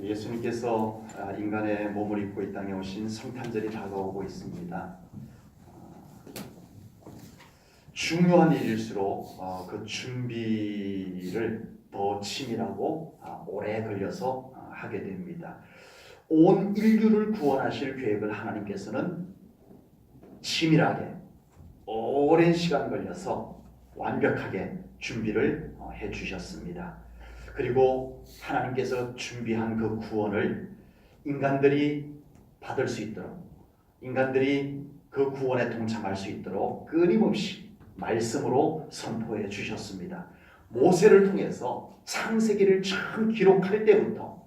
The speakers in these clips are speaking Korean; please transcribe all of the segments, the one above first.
예수님께서 인간의 몸을 입고 이 땅에 오신 성탄절이 다가오고 있습니다. 중요한 일일수록 그 준비를 더 치밀하고 오래 걸려서 하게 됩니다. 온 인류를 구원하실 계획을 하나님께서는 치밀하게 오랜 시간 걸려서 완벽하게 준비를 해주셨습니다. 그리고 하나님께서 준비한 그 구원을 인간들이 받을 수 있도록, 인간들이 그 구원에 동참할 수 있도록 끊임없이 말씀으로 선포해 주셨습니다. 모세를 통해서 창세기를 처음 기록할 때부터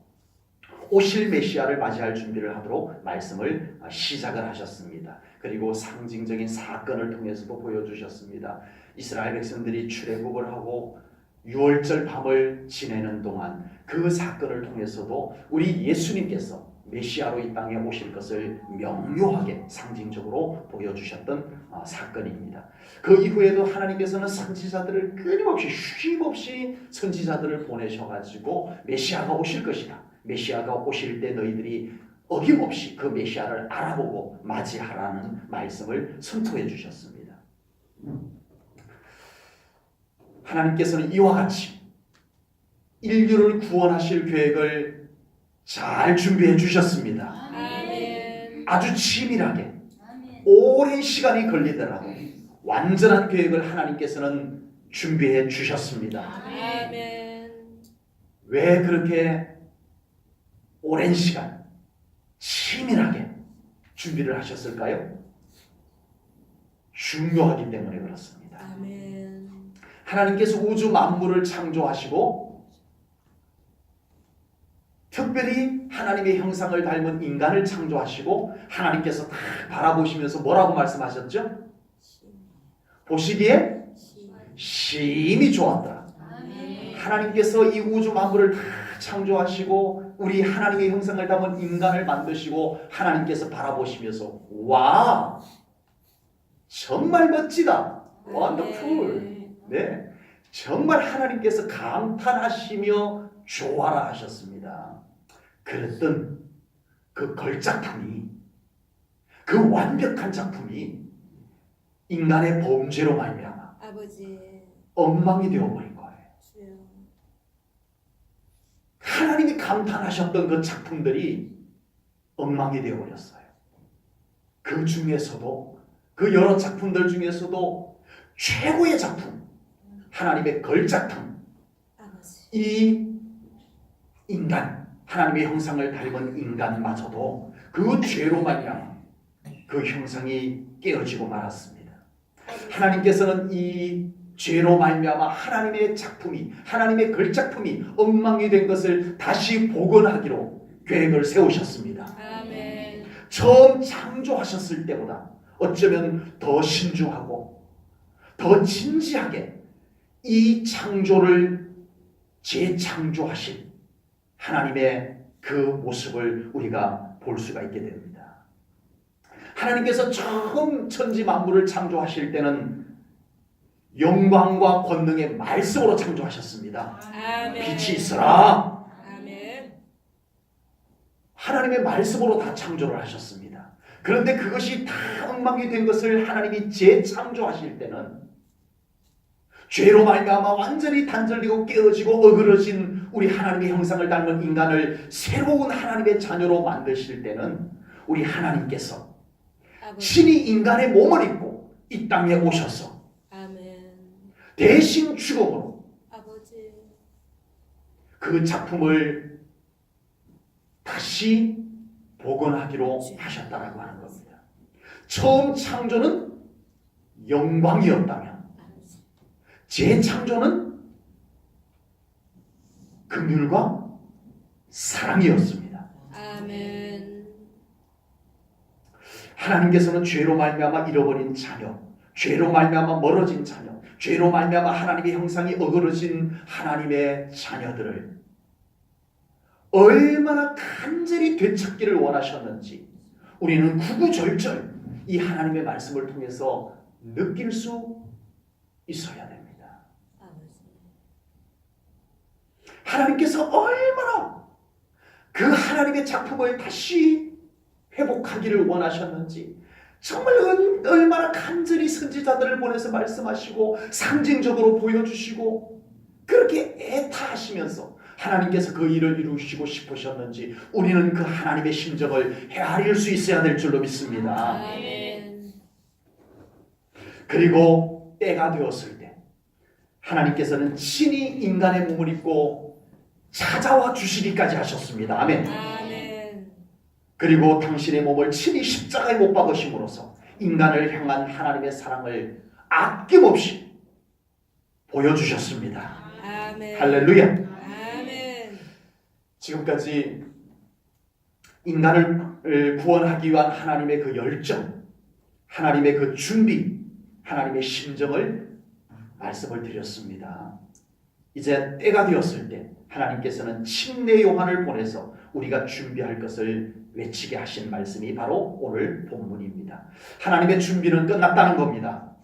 오실 메시아를 맞이할 준비를 하도록 말씀을 시작을 하셨습니다. 그리고 상징적인 사건을 통해서도 보여주셨습니다. 이스라엘 백성들이 출애굽을 하고 6월절 밤을 지내는 동안 그 사건을 통해서도 우리 예수님께서 메시아로 이 땅에 오실 것을 명료하게 상징적으로 보여주셨던 사건입니다. 그 이후에도 하나님께서는 선지자들을 끊임없이 쉼없이 선지자들을 보내셔가지고 메시아가 오실 것이다, 메시아가 오실 때 너희들이 어김없이 그 메시아를 알아보고 맞이하라는 말씀을 선포해 주셨습니다. 하나님께서는 이와 같이 인류를 구원하실 계획을 잘 준비해 주셨습니다. 아멘. 아주 치밀하게 아멘. 오랜 시간이 걸리더라도 완전한 계획을 하나님께서는 준비해 주셨습니다. 아멘. 왜 그렇게 오랜 시간 치밀하게 준비를 하셨을까요? 중요하기 때문에 그렇습니다. 아멘. 하나님께서 우주 만물을 창조하시고 특별히 하나님의 형상을 닮은 인간을 창조하시고 하나님께서 다 바라보시면서 뭐라고 말씀하셨죠? 보시기에 심히 좋았더라. 아멘. 하나님께서 이 우주 만물을 다 창조하시고 우리 하나님의 형상을 담은 인간을 만드시고 하나님께서 바라보시면서 와, 정말 멋지다. 원더풀. 네, 정말 하나님께서 감탄하시며 좋아라 하셨습니다. 그랬던 그 걸작품이, 그 완벽한 작품이 인간의 범죄로 말미암아 아버지 엉망이 되어버린 거예요. 주여. 하나님이 감탄하셨던 그 작품들이 엉망이 되어버렸어요. 그 중에서도, 그 여러 작품들 중에서도 최고의 작품, 하나님의 걸작품, 아버지. 이 인간, 하나님의 형상을 닮은 인간마저도 그 죄로 말미암아 그 형상이 깨어지고 말았습니다. 하나님께서는 이 죄로 말미암아 하나님의 작품이, 하나님의 걸작품이 엉망이 된 것을 다시 복원하기로 계획을 세우셨습니다. 아멘. 처음 창조하셨을 때보다 어쩌면 더 신중하고 더 진지하게 이 창조를 재창조하신 하나님의 그 모습을 우리가 볼 수가 있게 됩니다. 하나님께서 처음 천지 만물을 창조하실 때는 영광과 권능의 말씀으로 창조하셨습니다. 아멘. 빛이 있어라. 아멘. 하나님의 말씀으로 다 창조를 하셨습니다. 그런데 그것이 다 엉망이 된 것을 하나님이 재창조하실 때는 죄로 말미암아 완전히 단절되고 깨어지고 어그러진 우리 하나님의 형상을 닮은 인간을 새로운 하나님의 자녀로 만드실 때는 우리 하나님께서 아버지. 친히 인간의 몸을 입고 이 땅에 오셔서 아멘. 대신 죽음으로 아버지. 그 작품을 다시 복원하기로 하셨다라고 하는 겁니다. 처음 창조는 영광이었다면 재창조는 긍휼과 사랑이었습니다. 아멘. 하나님께서는 죄로 말미암아 잃어버린 자녀, 죄로 말미암아 멀어진 자녀, 죄로 말미암아 하나님의 형상이 어그러진 하나님의 자녀들을 얼마나 간절히 되찾기를 원하셨는지 우리는 구구절절 이 하나님의 말씀을 통해서 느낄 수 있어야 됩니다. 아버지. 하나님께서 얼마나 그 하나님의 작품을 다시 회복하기를 원하셨는지 정말 얼마나 간절히 선지자들을 보내서 말씀하시고 상징적으로 보여주시고 그렇게 애타하시면서 하나님께서 그 일을 이루시고 싶으셨는지 우리는 그 하나님의 심정을 헤아릴 수 있어야 될 줄로 믿습니다. 아멘. 그리고 때가 되었을 때 하나님께서는 친히 인간의 몸을 입고 찾아와 주시기까지 하셨습니다. 아멘. 아멘. 그리고 당신의 몸을 친히 십자가에 못 박으심으로써 인간을 향한 하나님의 사랑을 아낌없이 보여주셨습니다. 아멘. 할렐루야. 아멘. 지금까지 인간을 구원하기 위한 하나님의 그 열정, 하나님의 그 준비, 하나님의 심정을 말씀을 드렸습니다. 이제 때가 되었을 때 하나님께서는 침례 요한을 보내서 우리가 준비할 것을 외치게 하신 말씀이 바로 오늘 본문입니다. 하나님의 준비는 끝났다는 겁니다.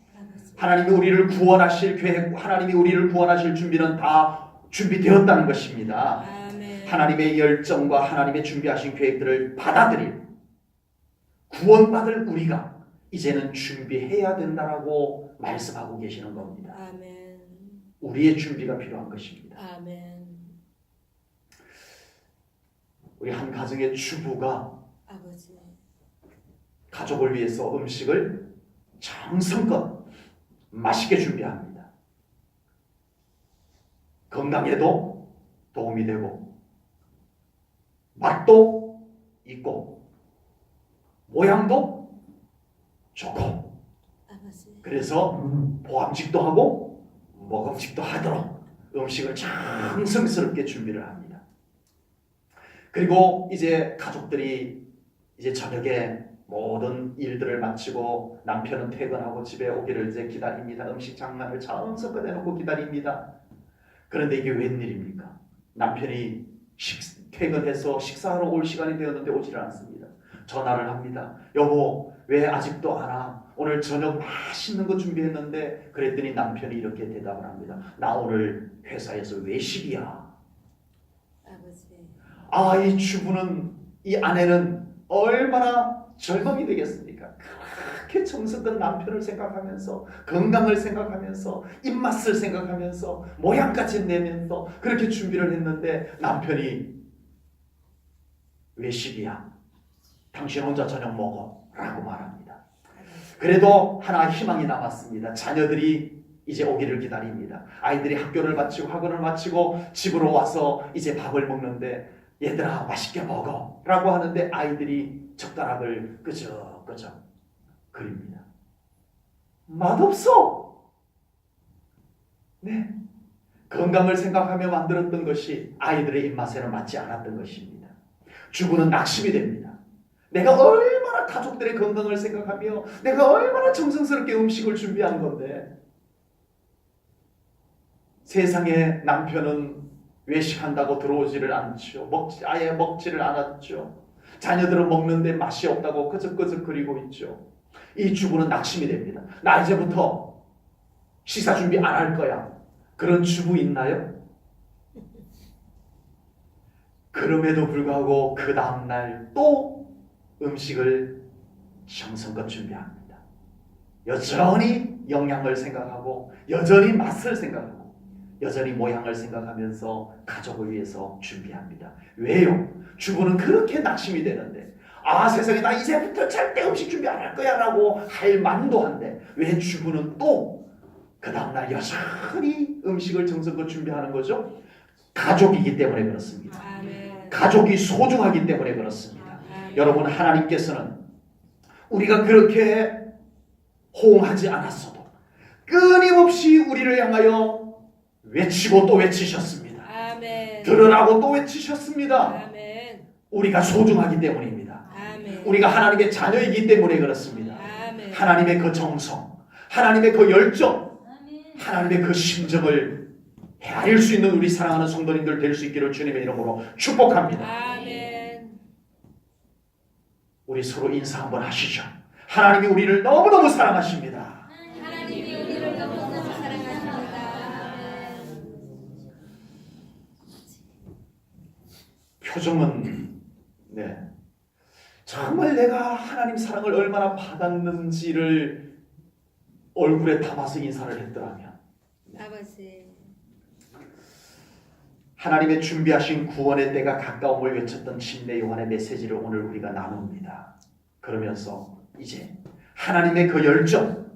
하나님이 우리를 구원하실 계획, 하나님이 우리를 구원하실 준비는 다 준비되었다는 것입니다. 아멘. 하나님의 열정과 하나님의 준비하신 계획들을 받아들일 구원받을 우리가 이제는 준비해야 된다라고 말씀하고 계시는 겁니다. 아멘. 우리의 준비가 필요한 것입니다. 아멘. 우리 한 가정의 주부가 아버지. 가족을 위해서 음식을 정성껏 맛있게 준비합니다. 건강에도 도움이 되고 맛도 있고 모양도 좋고 아버지. 그래서 보암직도 하고 먹음직도 하도록 음식을 정성스럽게 준비를 합니다. 그리고 이제 가족들이 이제 저녁에 모든 일들을 마치고 남편은 퇴근하고 집에 오기를 이제 기다립니다. 음식 장만을 정성껏 해놓고 기다립니다. 그런데 이게 웬일입니까? 남편이 퇴근해서 식사하러 올 시간이 되었는데 오지를 않습니다. 전화를 합니다. 여보, 왜 아직도 안 와? 오늘 저녁 맛있는 거 준비했는데. 그랬더니 남편이 이렇게 대답을 합니다. 나 오늘 회사에서 외식이야. 아버지. 이 주부는, 이 아내는 얼마나 절망이 되겠습니까? 그렇게 정성껏 남편을 생각하면서 건강을 생각하면서 입맛을 생각하면서 모양까지 내면서 그렇게 준비를 했는데 남편이 외식이야. 당신 혼자 저녁 먹어 라고 말합니다. 그래도 하나 희망이 남았습니다. 자녀들이 이제 오기를 기다립니다. 아이들이 학교를 마치고 학원을 마치고 집으로 와서 이제 밥을 먹는데 얘들아 맛있게 먹어 라고 하는데 아이들이 젓가락을 끄적끄적 그립니다. 맛없어. 네, 건강을 생각하며 만들었던 것이 아이들의 입맛에는 맞지 않았던 것입니다. 주부는 낙심이 됩니다. 내가 얼마나 가족들의 건강을 생각하며 내가 얼마나 정성스럽게 음식을 준비한 건데 세상에 남편은 외식한다고 들어오지를 않죠. 아예 먹지를 않았죠. 자녀들은 먹는데 맛이 없다고 끄적끄적거리고 있죠. 이 주부는 낙심이 됩니다. 나 이제부터 식사 준비 안 할 거야. 그런 주부 있나요? 그럼에도 불구하고 그 다음날 또 음식을 정성껏 준비합니다. 여전히 영양을 생각하고 여전히 맛을 생각하고 여전히 모양을 생각하면서 가족을 위해서 준비합니다. 왜요? 주부는 그렇게 낙심이 되는데 세상에 나 이제부터 절대 음식 준비 안 할 거야 라고 할 만도 한데 왜 주부는 또 그 다음날 여전히 음식을 정성껏 준비하는 거죠? 가족이기 때문에 그렇습니다. 아멘. 가족이 소중하기 때문에 그렇습니다. 아멘. 여러분, 하나님께서는 우리가 그렇게 호응하지 않았어도 끊임없이 우리를 향하여 외치고 또 외치셨습니다. 아멘. 들으라고 또 외치셨습니다. 아멘. 우리가 소중하기 때문입니다. 아멘. 우리가 하나님의 자녀이기 때문에 그렇습니다. 아멘. 하나님의 그 정성, 하나님의 그 열정, 하나님의 그 심정을 헤아릴 수 있는 우리 사랑하는 성도님들 될 수 있기를 주님의 이름으로 축복합니다. 아멘. 우리 서로 인사 한번 하시죠. 하나님이 우리를 너무너무 사랑하십니다. 하나님이 우리를 너무너무 사랑하십니다. 아멘. 표정은 정말 내가 하나님 사랑을 얼마나 받았는지를 얼굴에 담아서 인사를 했더라면 아버지. 하나님의 준비하신 구원의 때가 가까움을 외쳤던 침례 요한의 메시지를 오늘 우리가 나눕니다. 그러면서 이제 하나님의 그 열정,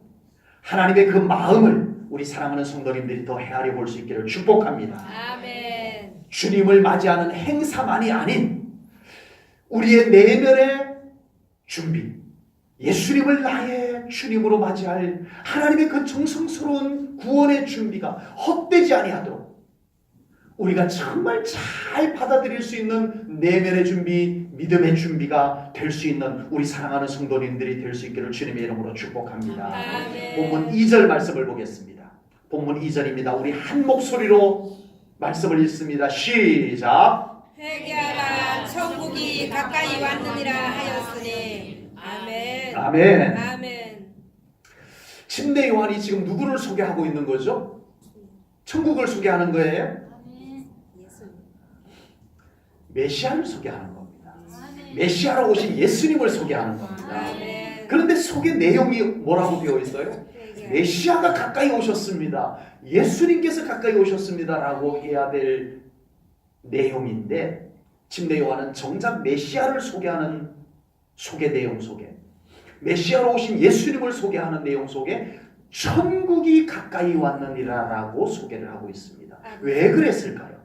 하나님의 그 마음을 우리 사랑하는 성도님들이 더 헤아려 볼 수 있기를 축복합니다. 아멘. 주님을 맞이하는 행사만이 아닌 우리의 내면의 준비, 예수님을 나의 주님으로 맞이할 하나님의 그 정성스러운 구원의 준비가 헛되지 아니하도록 우리가 정말 잘 받아들일 수 있는 내면의 준비, 믿음의 준비가 될 수 있는 우리 사랑하는 성도님들이 될 수 있기를 주님의 이름으로 축복합니다. 아멘. 본문 2절 말씀을 보겠습니다. 본문 2절입니다. 우리 한 목소리로 말씀을 읽습니다. 시작. 회개하라 천국이 가까이 왔느니라 하였으니. 아멘. 아멘. 아멘. 침례 요한이 지금 누구를 소개하고 있는 거죠? 천국을 소개하는 거예요? 예수님. 메시아를 소개하는 겁니다. 메시아로 오신 예수님을 소개하는 겁니다. 아멘. 그런데 소개 내용이 뭐라고 되어 있어요? 메시아가 가까이 오셨습니다. 예수님께서 가까이 오셨습니다라고 해야 될 내용인데 침례 요한은 정작 메시아를 소개하는 소개 내용 속에 메시아로 오신 예수님을 소개하는 내용 속에 천국이 가까이 왔느니라라고 소개를 하고 있습니다. 왜 그랬을까요?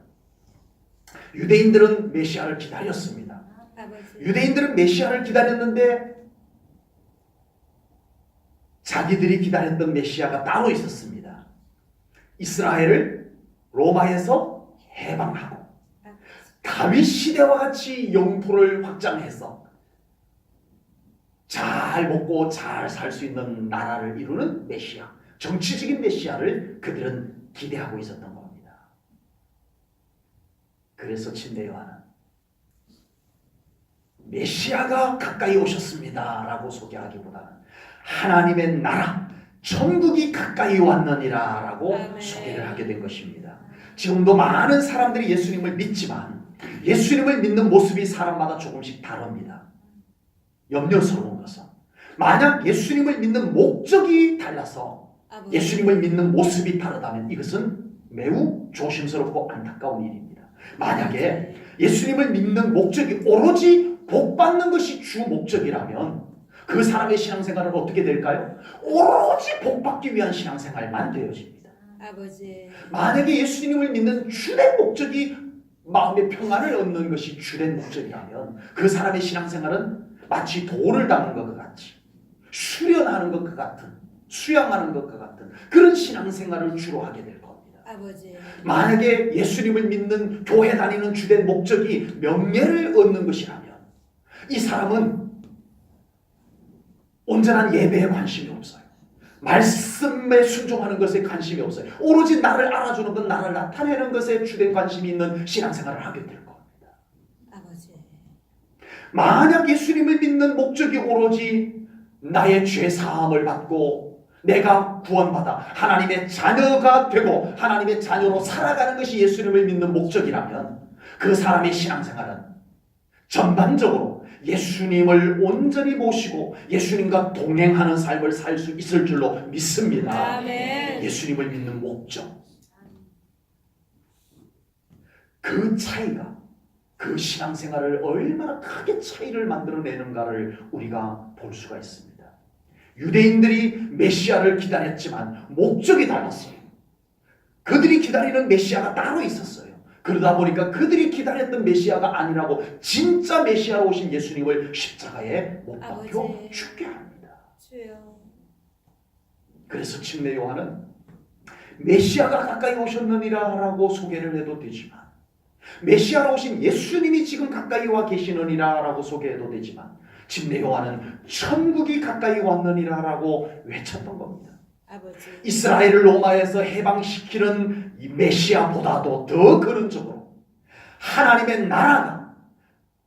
유대인들은 메시아를 기다렸습니다. 아버지. 유대인들은 메시아를 기다렸는데 자기들이 기다렸던 메시아가 따로 있었습니다. 이스라엘을 로마에서 해방하고 다윗 시대와 같이 영토를 확장해서 잘 먹고 잘 살 수 있는 나라를 이루는 메시아, 정치적인 메시아를 그들은 기대하고 있었던 겁니다. 그래서 침례 요한은 메시아가 가까이 오셨습니다 라고 소개하기보다는 하나님의 나라, 천국이 가까이 왔느니라 라고 소개를 하게 된 것입니다. 지금도 많은 사람들이 예수님을 믿지만 예수님을 믿는 모습이 사람마다 조금씩 다릅니다. 염려스러운 것은 만약 예수님을 믿는 목적이 달라서 아버지. 예수님을 믿는 모습이 다르다면 이것은 매우 조심스럽고 안타까운 일입니다. 만약에 예수님을 믿는 목적이 오로지 복 받는 것이 주 목적이라면 그 사람의 신앙생활은 어떻게 될까요? 오로지 복 받기 위한 신앙생활만 되어집니다. 아버지. 만약에 예수님을 믿는 주된 목적이 마음의 평안을 얻는 것이 주된 목적이라면 그 사람의 신앙생활은 마치 돌을 닦는 것과 같이 수련하는 것과 같은 수양하는 것과 같은 그런 신앙생활을 주로 하게 될 겁니다. 아버지. 만약에 예수님을 믿는 교회 다니는 주된 목적이 명예를 얻는 것이라면 이 사람은 온전한 예배에 관심이 없어요. 말씀에 순종하는 것에 관심이 없어요. 오로지 나를 알아주는 것, 나를 나타내는 것에 주된 관심이 있는 신앙생활을 하게 될 겁니다. 아버지. 만약 예수님을 믿는 목적이 오로지 나의 죄 사함을 받고 내가 구원받아 하나님의 자녀가 되고 하나님의 자녀로 살아가는 것이 예수님을 믿는 목적이라면 그 사람의 신앙생활은 전반적으로 예수님을 온전히 모시고 예수님과 동행하는 삶을 살 수 있을 줄로 믿습니다. 아멘. 예수님을 믿는 목적, 그 차이가 그 신앙생활을 얼마나 크게 차이를 만들어내는가를 우리가 볼 수가 있습니다. 유대인들이 메시아를 기다렸지만 목적이 달랐어요. 그들이 기다리는 메시아가 따로 있었어요. 그러다 보니까 그들이 기다렸던 메시아가 아니라고 진짜 메시아로 오신 예수님을 십자가에 못 박혀 아버지. 죽게 합니다. 주여. 그래서 침례 요한은 메시아가 가까이 오셨느니라라고 소개를 해도 되지만 메시아로 오신 예수님이 지금 가까이 와 계시느니라라고 소개해도 되지만 침례 요한은 천국이 가까이 왔느니라라고 외쳤던 겁니다. 아버지. 이스라엘을 로마에서 해방시키는 이 메시아보다도 더 근원적으로 하나님의 나라가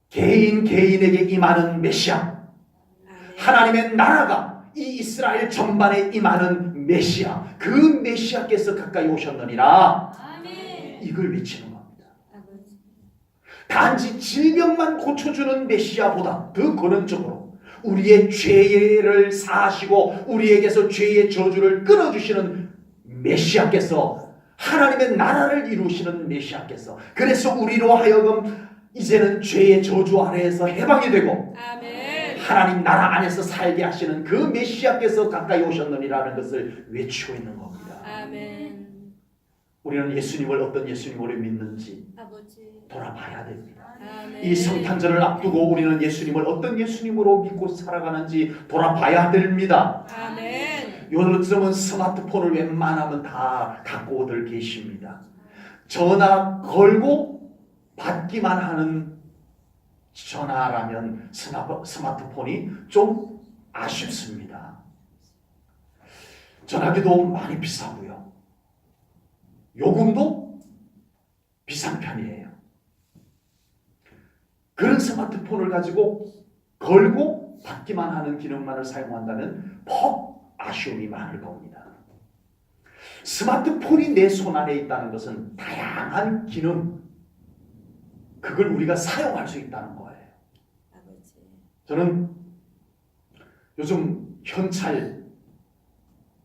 개인에게 임하는 메시아, 아멘. 하나님의 나라가 이 이스라엘 전반에 임하는 메시아, 그 메시아께서 가까이 오셨느니라 아멘. 이걸 외치는 겁니다. 아버지. 단지 질병만 고쳐주는 메시아보다 더 근원적으로 우리의 죄를 사하시고 우리에게서 죄의 저주를 끊어주시는 메시아께서, 하나님의 나라를 이루시는 메시아께서, 그래서 우리로 하여금 이제는 죄의 저주 아래에서 해방이 되고 아멘. 하나님 나라 안에서 살게 하시는 그 메시아께서 가까이 오셨느니라는 것을 외치고 있는 겁니다. 아멘. 우리는 예수님을 어떤 예수님으로 믿는지 아버지. 돌아봐야 됩니다. 아멘. 이 성탄절을 앞두고 우리는 예수님을 어떤 예수님으로 믿고 살아가는지 돌아봐야 됩니다. 아멘. 요즘은 스마트폰을 웬만하면 다 갖고들 계십니다. 전화 걸고 받기만 하는 전화라면 스마트폰이 좀 아쉽습니다. 전화기도 많이 비싸고요. 요금도 비싼 편이에요. 그런 스마트폰을 가지고 걸고 받기만 하는 기능만을 사용한다면 퍽 아쉬움이 많을 겁니다. 스마트폰이 내 손 안에 있다는 것은 다양한 기능, 그걸 우리가 사용할 수 있다는 거예요. 아버지. 저는 요즘 현찰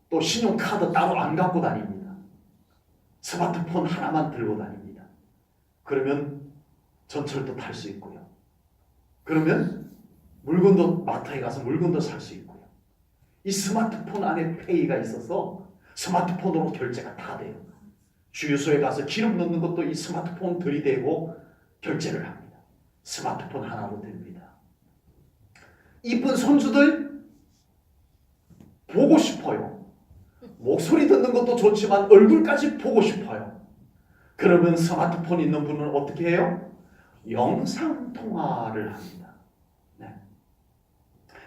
또 신용카드 따로 안 갖고 다닙니다. 스마트폰 하나만 들고 다닙니다. 그러면 전철도 탈 수 있고요. 그러면 물건도, 마트에 가서 물건도 살 수 있고요. 이 스마트폰 안에 페이가 있어서 스마트폰으로 결제가 다 돼요. 주유소에 가서 기름 넣는 것도 이 스마트폰 들이대고 결제를 합니다. 스마트폰 하나로 됩니다. 이쁜 손주들 보고 싶어요. 목소리 듣는 것도 좋지만 얼굴까지 보고 싶어요. 그러면 스마트폰 있는 분은 어떻게 해요? 영상통화를 합니다. 네.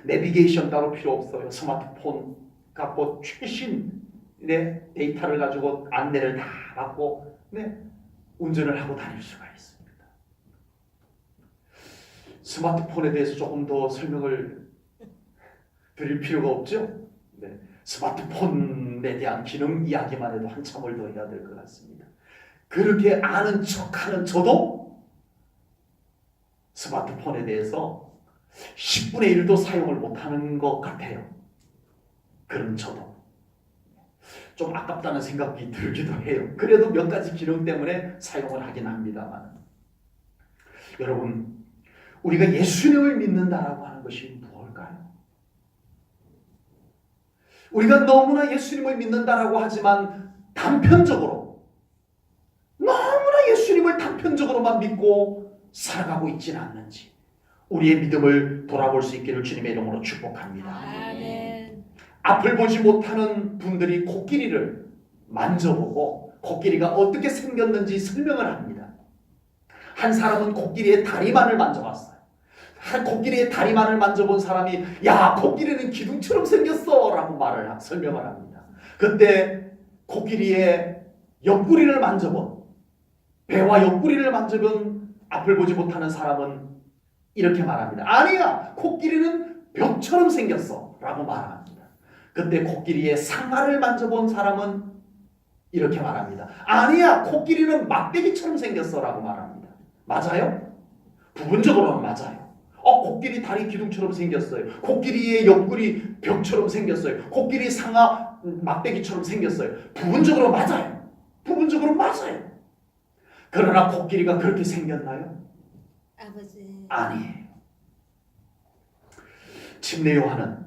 내비게이션 따로 필요 없어요. 스마트폰 갖고 최신의 데이터를 가지고 안내를 다 받고 운전을 하고 다닐 수가 있습니다. 스마트폰에 대해서 조금 더 설명을 드릴 필요가 없죠? 네. 스마트폰에 대한 기능 이야기만 해도 한참을 더 해야 될 것 같습니다. 그렇게 아는 척하는 저도 스마트폰에 대해서 10분의 1도 사용을 못하는 것 같아요. 그런 저도 좀 아깝다는 생각이 들기도 해요. 그래도 몇 가지 기능 때문에 사용을 하긴 합니다만, 여러분, 우리가 예수님을 믿는다라고 하는 것이 무엇일까요? 우리가 너무나 예수님을 믿는다라고 하지만 단편적으로, 너무나 예수님을 단편적으로만 믿고 살아가고 있지는 않는지 우리의 믿음을 돌아볼 수 있기를 주님의 이름으로 축복합니다. 아멘. 앞을 보지 못하는 분들이 코끼리를 만져보고 코끼리가 어떻게 생겼는지 설명을 합니다. 한 사람은 코끼리의 다리만을 만져봤어요. 한 코끼리의 다리만을 만져본 사람이 야, 코끼리는 기둥처럼 생겼어 라고 설명을 합니다. 그때 코끼리의 옆구리를 만져본, 배와 옆구리를 만져본 앞을 보지 못하는 사람은 이렇게 말합니다. 아니야, 코끼리는 벽처럼 생겼어 라고 말합니다. 그때 코끼리의 상아를 만져본 사람은 이렇게 말합니다. 아니야, 코끼리는 막대기처럼 생겼어 라고 말합니다. 맞아요? 부분적으로는 맞아요. 코끼리 다리 기둥처럼 생겼어요. 코끼리의 옆구리 벽처럼 생겼어요. 코끼리 상아 막대기처럼 생겼어요. 부분적으로 맞아요. 부분적으로 맞아요. 그러나 코끼리가 그렇게 생겼나요? 아버지. 아니에요. 침례 요한은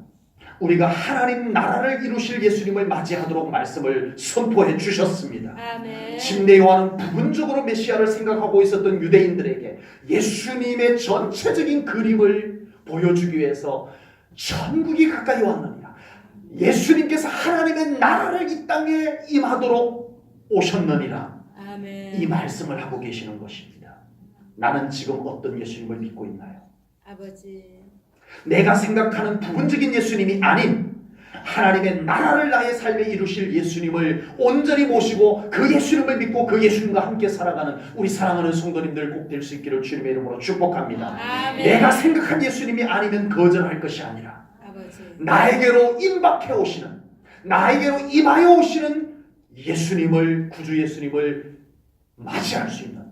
우리가 하나님 나라를 이루실 예수님을 맞이하도록 말씀을 선포해 주셨습니다. 아멘. 침례 요한은 부분적으로 메시아를 생각하고 있었던 유대인들에게 예수님의 전체적인 그림을 보여주기 위해서 천국이 가까이 왔느니라, 예수님께서 하나님의 나라를 이 땅에 임하도록 오셨느니라, 아멘. 이 말씀을 하고 계시는 것입니다. 나는 지금 어떤 예수님을 믿고 있나요? 아버지. 내가 생각하는 부분적인 예수님이 아닌 하나님의 나라를 나의 삶에 이루실 예수님을 온전히 모시고 그 예수님을 믿고 그 예수님과 함께 살아가는 우리 사랑하는 성도님들 꼭 될 수 있기를 주님의 이름으로 축복합니다. 아멘. 내가 생각한 예수님이 아니면 거절할 것이 아니라 아버지. 나에게로 임박해 오시는, 나에게로 임하여 오시는 예수님을, 구주 예수님을 맞이할 수 있는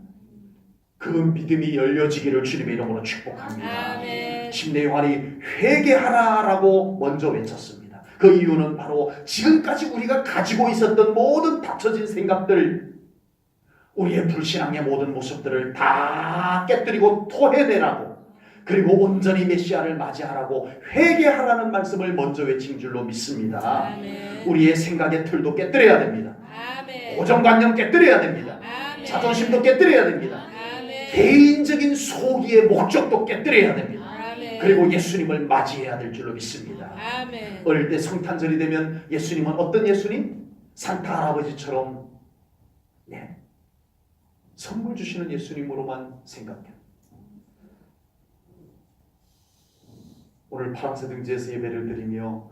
그 믿음이 열려지기를 주님의 이름으로 축복합니다. 아멘. 침례 요한이 회개하라라고 먼저 외쳤습니다. 그 이유는 바로 지금까지 우리가 가지고 있었던 모든 닫혀진 생각들, 우리의 불신앙의 모든 모습들을 다 깨뜨리고 토해내라고, 그리고 온전히 메시아를 맞이하라고 회개하라는 말씀을 먼저 외친 줄로 믿습니다. 아멘. 우리의 생각의 틀도 깨뜨려야 됩니다. 아멘. 고정관념 깨뜨려야 됩니다. 아멘. 자존심도 깨뜨려야 됩니다. 아멘. 개인적인 소기의 목적도 깨뜨려야 됩니다. 아멘. 그리고 예수님을 맞이해야 될 줄로 믿습니다. 아멘. 어릴 때 성탄절이 되면 예수님은 어떤 예수님? 산타 할아버지처럼 선물 주시는 예수님으로만 생각해요. 오늘 파랑새 등지에서 예배를 드리며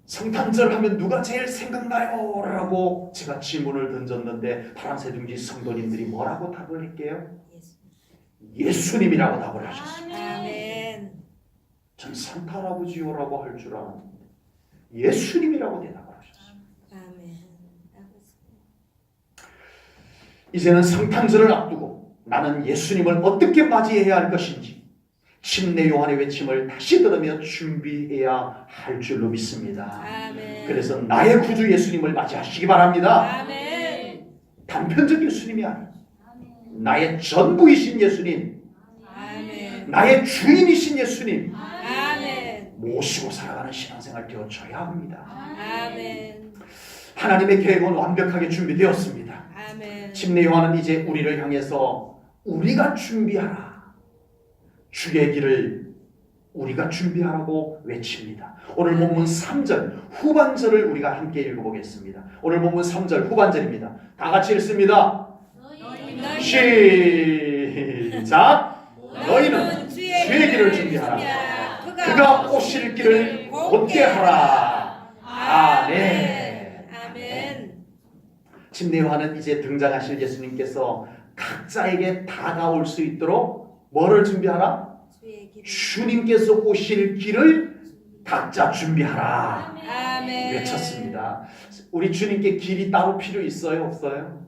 성탄절 하면 누가 제일 생각나요? 라고 제가 질문을 던졌는데 파랑새 등지 성도님들이 뭐라고 답을 할게요? 예수님이라고 답을 하셨습니다. 아멘. 전 산타 할아버지요라고 할 줄 알았는데 예수님이라고 대답을 하셨습니다. 아멘. 아버지. 이제는 성탄절을 앞두고 나는 예수님을 어떻게 맞이해야 할 것인지 침례 요한의 외침을 다시 들으며 준비해야 할 줄로 믿습니다. 아멘. 그래서 나의 구주 예수님을 맞이하시기 바랍니다. 아멘. 단편적 예수님이 아니라 나의 전부이신 예수님, 아멘. 나의 주인이신 예수님 아멘. 모시고 살아가는 신앙생활 되어줘야 합니다. 아멘. 하나님의 계획은 완벽하게 준비되었습니다. 아멘. 침례 요한은 이제 우리를 향해서 우리가 준비하라, 주의 길을 우리가 준비하라고 외칩니다. 오늘 본문 3절 후반절을 우리가 함께 읽어보겠습니다. 오늘 본문 3절 후반절입니다. 다 같이 읽습니다. 시작. 너희는 주의 길을 준비하라. 그가 오실 길을 곧게 하라. 아멘. 아멘. 침례 요한은 이제 등장하실 예수님께서 각자에게 다가올 수 있도록 뭐를 준비하라? 주의 길. 주님께서 오실 길을 각자 준비하라 아멘. 외쳤습니다. 우리 주님께 길이 따로 필요 있어요? 없어요?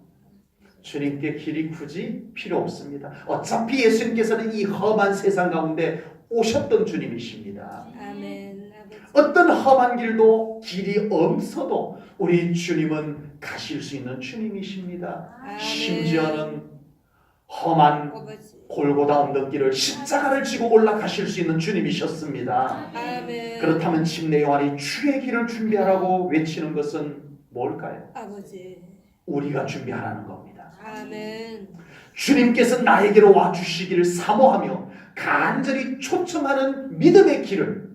주님께 길이 굳이 필요 없습니다. 어차피 예수님께서는 이 험한 세상 가운데 오셨던 주님이십니다. 아멘. 아버지. 어떤 험한 길도 길이 없어도 우리 주님은 가실 수 있는 주님이십니다. 아멘. 심지어는 험한 아버지. 골고다 언덕길을 십자가를 지고 올라가실 수 있는 주님이셨습니다. 아멘. 그렇다면 침례 요한이 주의 길을 준비하라고 외치는 것은 뭘까요? 아버지. 우리가 준비하라는 겁니다. 아멘. 주님께서 나에게로 와주시기를 사모하며 간절히 초청하는 믿음의 길을,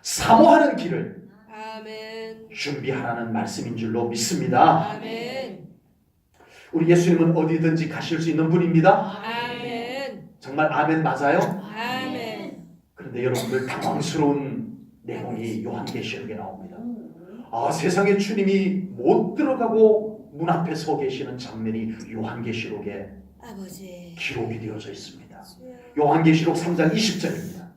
사모하는 길을 아멘. 준비하라는 말씀인 줄로 믿습니다. 아멘. 우리 예수님은 어디든지 가실 수 있는 분입니다. 아멘. 정말 아멘 맞아요? 아멘. 그런데 여러분들 당황스러운 내용이 요한계시록에 나옵니다. 세상에 주님이 못 들어가고 문 앞에 서 계시는 장면이 요한계시록에 아버지. 기록이 되어져 있습니다. 주여. 요한계시록 3장 20절입니다.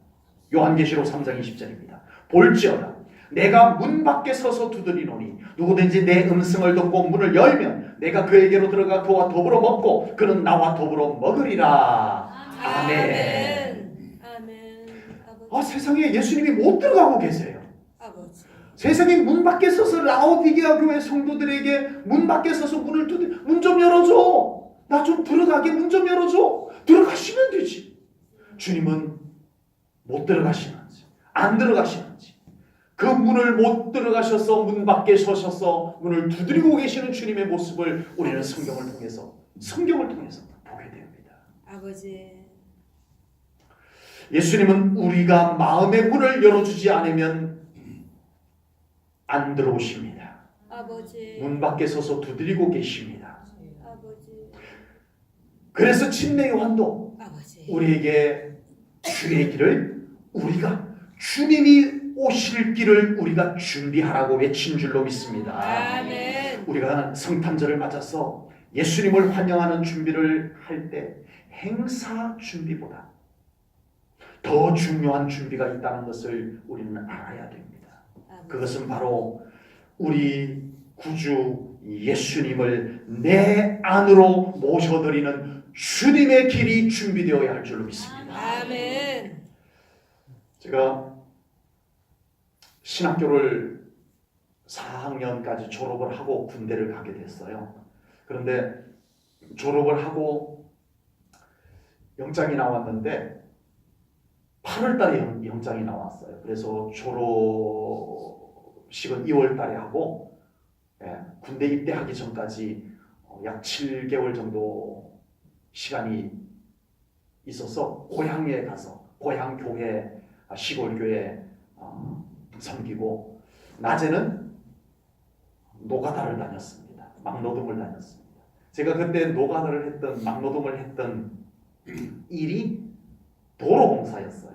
요한계시록 3장 20절입니다. 볼지어다 내가 문 밖에 서서 두드리노니 누구든지 내 음성을 듣고 문을 열면 내가 그에게로 들어가 그와 더불어 먹고 그는 나와 더불어 먹으리라. 아멘. 아멘. 아버지. 세상에 예수님이 못 들어가고 계세요. 아버지. 세상에 문 밖에 서서 라오디게아 교회 성도들에게 문 밖에 서서 문을 두드려, 문 좀 열어줘. 나 좀 들어가게 문 좀 열어줘. 들어가시면 되지. 주님은 못 들어가시는지 안 들어가시는지, 그 문을 못 들어가셔서 문 밖에 서셔서 문을 두드리고 계시는 주님의 모습을 우리는 성경을 통해서 보게 됩니다. 아버지. 예수님은 우리가 마음의 문을 열어주지 않으면 안 들어오십니다. 아버지. 문 밖에 서서 두드리고 계십니다. 아버지. 그래서 침례 요한도 아버지. 우리에게 주의 길을, 우리가 주님이 오실 길을 우리가 준비하라고 외친 줄로 믿습니다. 아멘. 우리가 성탄절을 맞아서 예수님을 환영하는 준비를 할 때 행사 준비보다 더 중요한 준비가 있다는 것을 우리는 알아야 됩니다. 그것은 바로 우리 구주 예수님을 내 안으로 모셔드리는 주님의 길이 준비되어야 할 줄로 믿습니다. 아멘. 제가 신학교를 4학년까지 졸업을 하고 군대를 가게 됐어요. 그런데 졸업을 하고 영장이 나왔는데 8월 달에 영장이 나왔어요. 그래서 졸업식은 2월 달에 하고 군대 입대하기 전까지 약 7개월 정도 시간이 있어서 고향에 가서 고향 교회, 시골 교회 섬기고 낮에는 노가다를 다녔습니다. 막노동을 다녔습니다. 제가 그때 노가다를 했던 막노동을 했던 일이 도로공사였어요.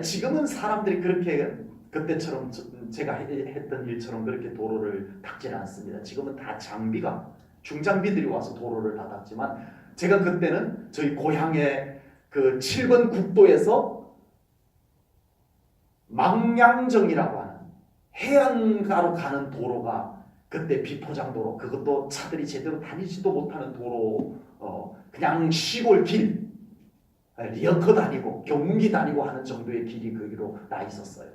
지금은 사람들이 그렇게 그때처럼 제가 했던 일처럼 그렇게 도로를 닦지는 않습니다. 지금은 다 장비가 중장비들이 와서 도로를 다 닦지만 제가 그때는 저희 고향의 그 7번 국도에서 망량정이라고 하는 해안가로 가는 도로가 그때 비포장도로, 그것도 차들이 제대로 다니지도 못하는 도로, 그냥 시골 길, 리어커 다니고 경운기 다니고 하는 정도의 길이 거기로 나 있었어요.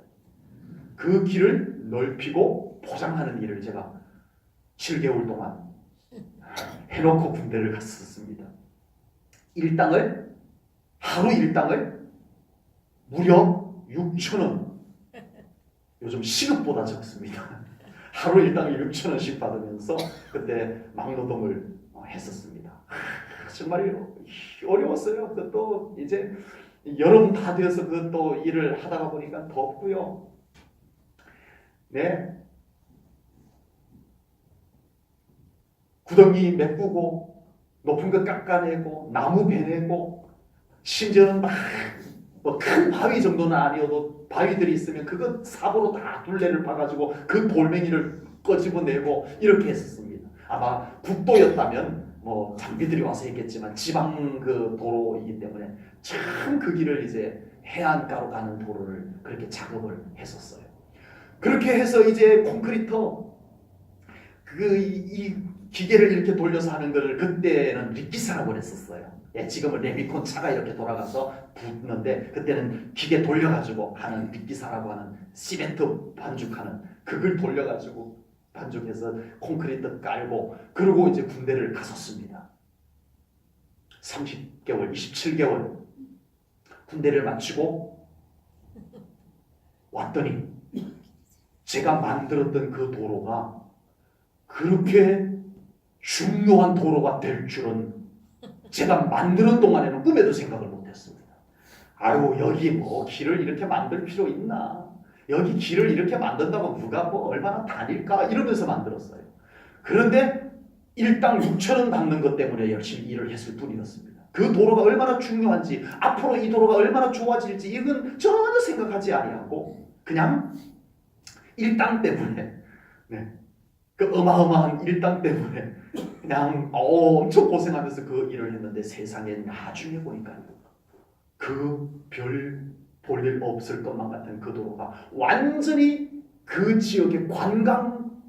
그 길을 넓히고 포장하는 일을 제가 7개월 동안 해놓고 군대를 갔었습니다. 하루 일당을 무려 6,000원, 요즘 시급보다 적습니다. 하루 일당을 6,000원씩 받으면서 그때 막노동을 했었습니다. 정말 어려웠어요. 그것도 이제 여름 다 되어서 그것도 일을 하다가 보니까 덥고요. 네, 구덩이 메꾸고 높은 거 깎아내고 나무 베내고 심지어는 막 뭐 큰 바위 정도는 아니어도 바위들이 있으면 그거 삽으로 다 둘레를 봐가지고 그 돌멩이를 꺼집어내고 이렇게 했었습니다. 아마 국도였다면 뭐 장비들이 와서 했겠지만 지방 그 도로이기 때문에 참 그 길을 이제 해안가로 가는 도로를 그렇게 작업을 했었어요. 그렇게 해서 이제 콘크리터 이 기계를 이렇게 돌려서 하는 걸 그때는 리끼사라고 그랬었어요. 지금은 레미콘 차가 이렇게 돌아가서 붙는데 그때는 기계 돌려가지고 하는 리끼사라고 하는 시멘트 반죽하는 그걸 돌려가지고 반죽해서 콘크리트 깔고 그러고 이제 군대를 갔었습니다. 30개월, 27개월 군대를 마치고 왔더니 제가 만들었던 그 도로가 그렇게 중요한 도로가 될 줄은 제가 만드는 동안에는 꿈에도 생각을 못했습니다. 아유, 여기 뭐 길을 이렇게 만들 필요 있나? 여기 길을 이렇게 만든다고 누가 뭐 얼마나 다닐까? 이러면서 만들었어요. 그런데 일당 6,000원 받는 것 때문에 열심히 일을 했을 뿐이었습니다. 그 도로가 얼마나 중요한지, 앞으로 이 도로가 얼마나 좋아질지 이건 전혀 생각하지 아니하고 그냥 일당 때문에, 그 어마어마한 일당 때문에 그냥 엄청 고생하면서 그 일을 했는데 세상에 나중에 보니까 그 별 볼 일 없을 것만 같은 그 도로가 완전히 그 지역의 관광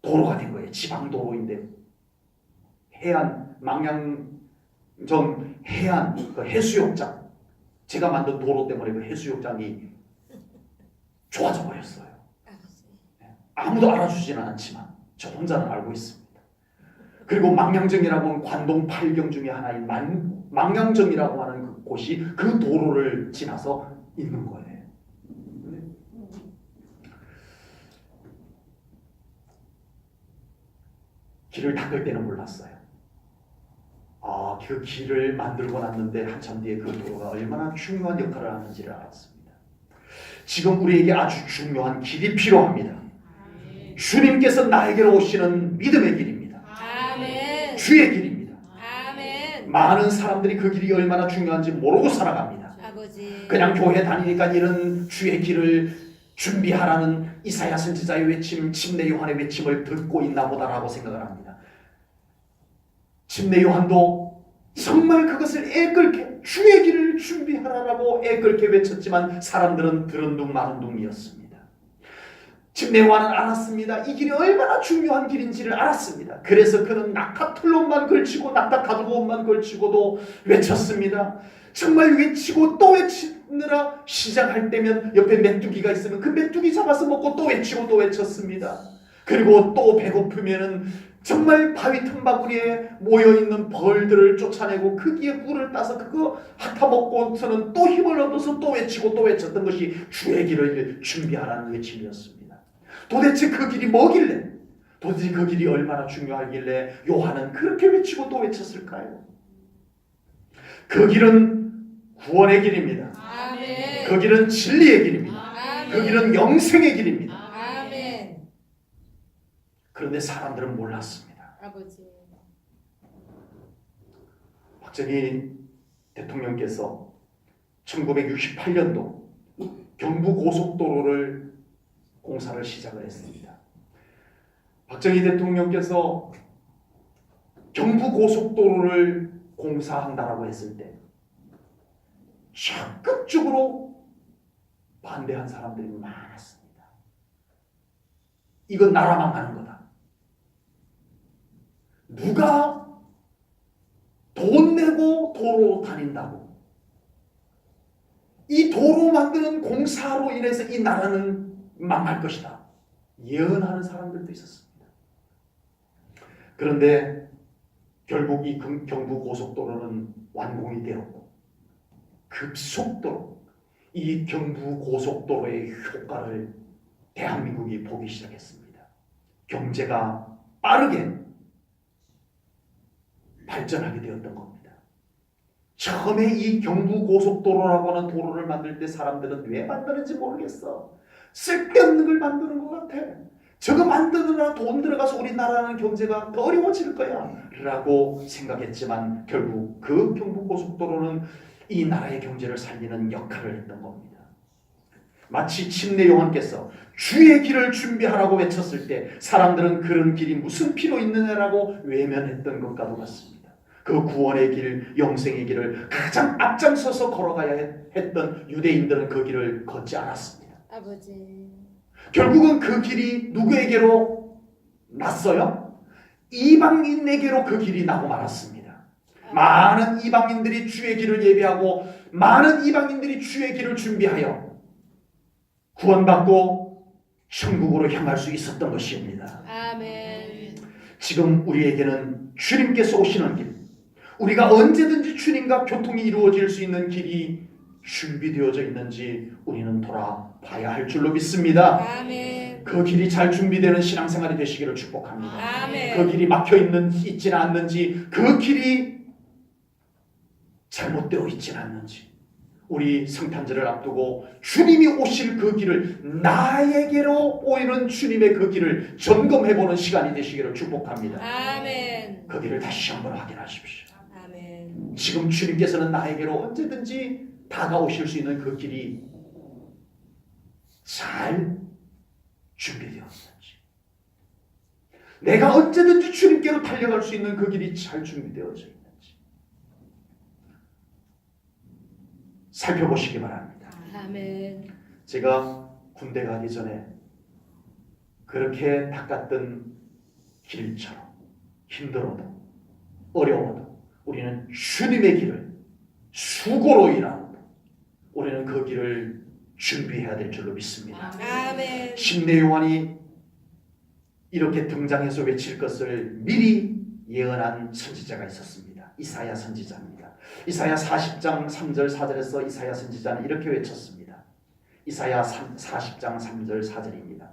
도로가 된 거예요. 지방 도로인데 망양정 해안 그 해수욕장, 제가 만든 도로 때문에 그 해수욕장이 좋아져 버렸어요. 아무도 알아주지는 않지만 저 혼자는 알고 있습니다. 그리고 망양정이라고 하는 관동 8경 중에 하나인 망양정이라고 하는 그 곳이 그 도로를 지나서 있는 거예요. 길을 닦을 때는 몰랐어요. 그 길을 만들고 났는데 한참 뒤에 그 도로가 얼마나 중요한 역할을 하는지를 알았습니다. 지금 우리에게 아주 중요한 길이 필요합니다. 주님께서 나에게로 오시는 믿음의 길입니다. 아멘. 주의 길입니다. 아멘. 많은 사람들이 그 길이 얼마나 중요한지 모르고 살아갑니다. 아버지. 그냥 교회 다니니까 이런 주의 길을 준비하라는 이사야 선지자의 외침, 침례 요한의 외침을 듣고 있나 보다라고 생각을 합니다. 침례 요한도 정말 그것을 애끓게 주의 길을 준비하라라고 애끓게 외쳤지만 사람들은 들은 둥 마는 둥이었습니다. 집내와는 알았습니다. 이 길이 얼마나 중요한 길인지를 알았습니다. 그래서 그는 낙타틀롯만 걸치고 낙타 가죽옷만 걸치고도 외쳤습니다. 정말 외치고 또 외치느라 시작할 때면 옆에 메뚜기가 있으면 그 메뚜기 잡아서 먹고 또 외치고 또 외쳤습니다. 그리고 또 배고프면은 정말 바위 틈바구니에 모여있는 벌들을 쫓아내고 거기에 꿀을 따서 그거 핥아 먹고서는 또 힘을 얻어서 또 외치고 또 외쳤던 것이 주의 길을 준비하라는 외침이었습니다. 도대체 그 길이 뭐길래, 도대체 그 길이 얼마나 중요하길래 요한은 그렇게 외치고 또 외쳤을까요? 그 길은 구원의 길입니다. 아멘. 그 길은 진리의 길입니다. 아멘. 그 길은 영생의 길입니다. 아멘. 그런데 사람들은 몰랐습니다. 아버지. 박정희 대통령께서 1968년도 경부고속도로를 공사를 시작을 했습니다. 박정희 대통령께서 경부고속도로를 공사한다라고 했을 때 적극적으로 반대한 사람들이 많았습니다. 이건 나라만 가는 거다. 누가 돈 내고 도로 다닌다고 이 도로 만드는 공사로 인해서 이 나라는 망할 것이다. 예언하는 사람들도 있었습니다. 그런데 결국 이 경부고속도로는 완공이 되었고 급속도로 이 경부고속도로의 효과를 대한민국이 보기 시작했습니다. 경제가 빠르게 발전하게 되었던 겁니다. 처음에 이 경부고속도로라고 하는 도로를 만들 때 사람들은 왜 만드는지 모르겠어. 쓸데없는 걸 만드는 것 같아. 저거 만드느라 돈 들어가서 우리나라는 경제가 더 어려워질 거야 라고 생각했지만 결국 그 경부고속도로는 이 나라의 경제를 살리는 역할을 했던 겁니다. 마치 침례 요한께서 주의 길을 준비하라고 외쳤을 때 사람들은 그런 길이 무슨 필요 있느냐라고 외면했던 것과도 같습니다. 그 구원의 길, 영생의 길을 가장 앞장서서 걸어가야 했던 유대인들은 그 길을 걷지 않았습니다. 아버지. 결국은 그 길이 누구에게로 났어요? 이방인에게로 그 길이 나고 말았습니다. 많은 이방인들이 주의 길을 예배하고 많은 이방인들이 주의 길을 준비하여 구원받고 천국으로 향할 수 있었던 것입니다. 아멘. 지금 우리에게는 주님께서 오시는 길, 우리가 언제든지 주님과 교통이 이루어질 수 있는 길이 준비되어져 있는지 우리는 돌아봐야 할 줄로 믿습니다. 아멘. 그 길이 잘 준비되는 신앙생활이 되시기를 축복합니다. 아멘. 그 길이 있지는 않는지, 그 길이 잘못되어 있지는 않는지, 우리 성탄절을 앞두고 주님이 오실 그 길을, 나에게로 오이는 주님의 그 길을 점검해보는 시간이 되시기를 축복합니다. 아멘. 그 길을 다시 한번 확인하십시오. 아멘. 지금 주님께서는 나에게로 언제든지 다가오실 수 있는 그 길이 잘 준비되었는지, 내가 언제든지 주님께로 달려갈 수 있는 그 길이 잘 준비되어져 있는지 살펴보시기 바랍니다. 아멘. 제가 군대 가기 전에 그렇게 닦았던 길처럼 힘들어도 어려워도 우리는 주님의 길을 수고로 일하고 우리는 그 길을 준비해야 될 줄로 믿습니다. 아멘. 침례 요한이 이렇게 등장해서 외칠 것을 미리 예언한 선지자가 있었습니다. 이사야 선지자입니다. 이사야 40장 3절 4절에서 이사야 선지자는 이렇게 외쳤습니다. 이사야 40장 3절 4절입니다.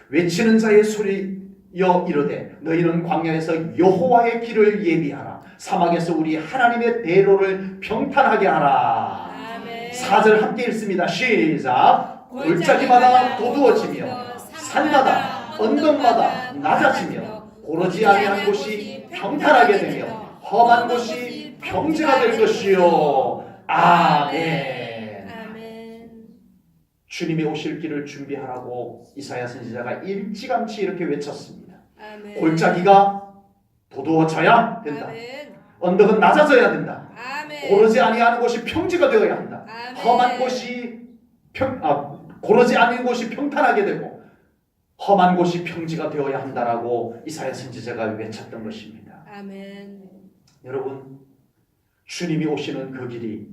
외치는 자의 소리여 이르되 너희는 광야에서 여호와의 길을 예비하라. 사막에서 우리 하나님의 대로를 평탄하게 하라. 아멘. 4절 함께 읽습니다. 시작. 골짜기마다 도두어지며 산마다 언덕마다 낮아지며 고르지 아니한 곳이 평탄하게 되며 험한 곳이 평지가 될 것이요. 아멘. 아멘. 주님이 오실 길을 준비하라고 이사야 선지자가 일찌감치 이렇게 외쳤습니다. 아멘. 골짜기가 도두어져야 된다. 아멘. 언덕은 낮아져야 된다. 아멘. 고르지 아니하는 곳이 평지가 되어야 한다. 아멘. 험한 곳이 고르지 않은 곳이 평탄하게 되고 험한 곳이 평지가 되어야 한다라고 이사야 선지자가 외쳤던 것입니다. 아멘. 여러분, 주님이 오시는 그 길이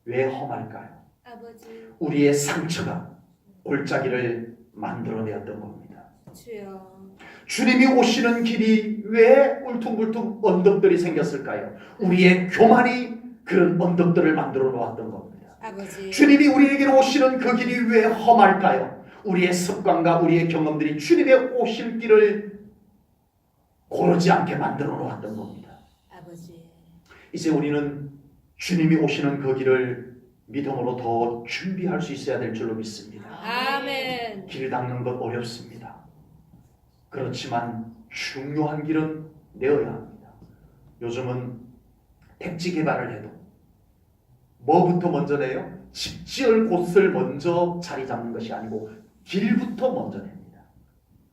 왜 험할까요? 아버지. 우리의 상처가 골짜기를 만들어내었던 겁니다. 주여. 주님이 오시는 길이 왜 울퉁불퉁 언덕들이 생겼을까요? 우리의 교만이 그런 언덕들을 만들어 놓았던 겁니다. 아버지. 주님이 우리에게로 오시는 그 길이 왜 험할까요? 우리의 습관과 우리의 경험들이 주님의 오실 길을 고르지 않게 만들어 놓았던 겁니다. 아버지. 이제 우리는 주님이 오시는 그 길을 믿음으로 더 준비할 수 있어야 될 줄로 믿습니다. 아멘. 길 닦는 것 어렵습니다. 그렇지만 중요한 길은 내어야 합니다. 요즘은 택지 개발을 해도 뭐부터 먼저 내요? 집 지을 곳을 먼저 자리 잡는 것이 아니고 길부터 먼저 냅니다.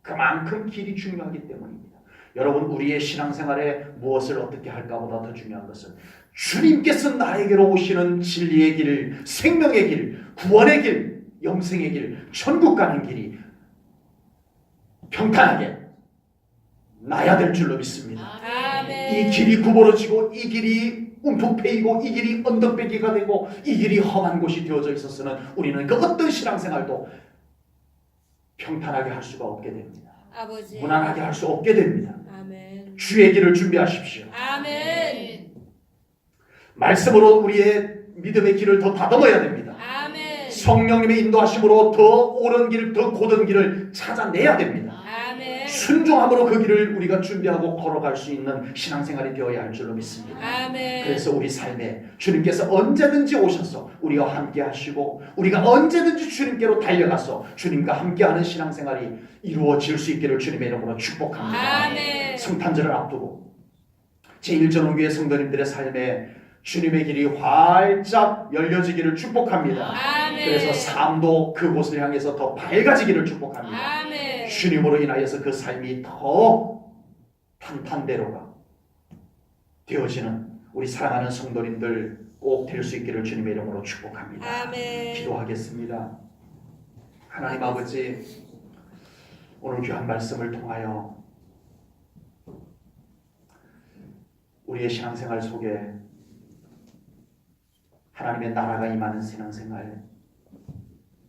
그만큼 길이 중요하기 때문입니다. 여러분, 우리의 신앙생활에 무엇을 어떻게 할까보다 더 중요한 것은 주님께서 나에게로 오시는 진리의 길, 생명의 길, 구원의 길, 영생의 길, 천국 가는 길이 평탄하게 나야 될 줄로 믿습니다. 아멘. 이 길이 구부러지고 이 길이 움푹 패이고 이 길이 언덕배기가 되고 이 길이 험한 곳이 되어져 있어서는 우리는 그 어떤 신앙생활도 평탄하게 할 수가 없게 됩니다. 아버지. 무난하게 할 수 없게 됩니다. 아멘. 주의 길을 준비하십시오. 아멘. 말씀으로 우리의 믿음의 길을 더 다듬어야 됩니다. 아멘. 성령님의 인도하심으로 더 옳은 길, 더 곧은 길을 찾아내야 됩니다. 아멘. 순종함으로 그 길을 우리가 준비하고 걸어갈 수 있는 신앙생활이 되어야 할 줄로 믿습니다. 아멘. 그래서 우리 삶에 주님께서 언제든지 오셔서 우리와 함께 하시고 우리가 언제든지 주님께로 달려가서 주님과 함께하는 신앙생활이 이루어질 수 있기를 주님의 이름으로 축복합니다. 아멘. 성탄절을 앞두고 제1전원교회 성도님들의 삶에 주님의 길이 활짝 열려지기를 축복합니다. 아멘. 그래서 삶도 그곳을 향해서 더 밝아지기를 축복합니다. 아멘. 주님으로 인하여서 그 삶이 더 탄탄대로가 되어지는 우리 사랑하는 성도님들 꼭 될 수 있기를 주님의 이름으로 축복합니다. 아멘. 기도하겠습니다. 하나님 아버지, 오늘 귀한 말씀을 통하여 우리의 신앙생활 속에 하나님의 나라가 임하는 신앙생활,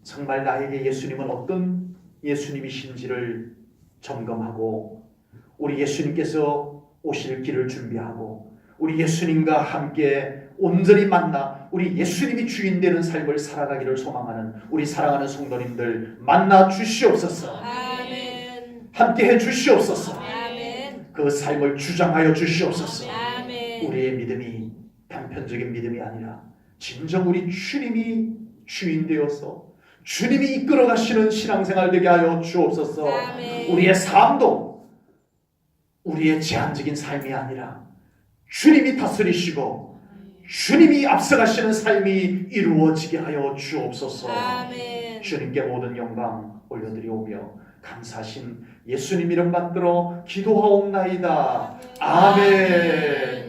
정말 나에게 예수님은 어떤 예수님이신지를 점검하고 우리 예수님께서 오실 길을 준비하고 우리 예수님과 함께 온전히 만나 우리 예수님이 주인 되는 삶을 살아가기를 소망하는 우리 사랑하는 성도님들 만나 주시옵소서. 아멘. 함께해 주시옵소서. 아멘. 그 삶을 주장하여 주시옵소서. 아멘. 우리의 믿음이 단편적인 믿음이 아니라 진정 우리 주님이 주인 되어서 주님이 이끌어 가시는 신앙생활 되게 하여 주옵소서. 아멘. 우리의 삶도 우리의 제한적인 삶이 아니라 주님이 다스리시고 주님이 앞서가시는 삶이 이루어지게 하여 주옵소서. 아멘. 주님께 모든 영광 올려드리오며 감사하신 예수님 이름 받들어 기도하옵나이다. 아멘.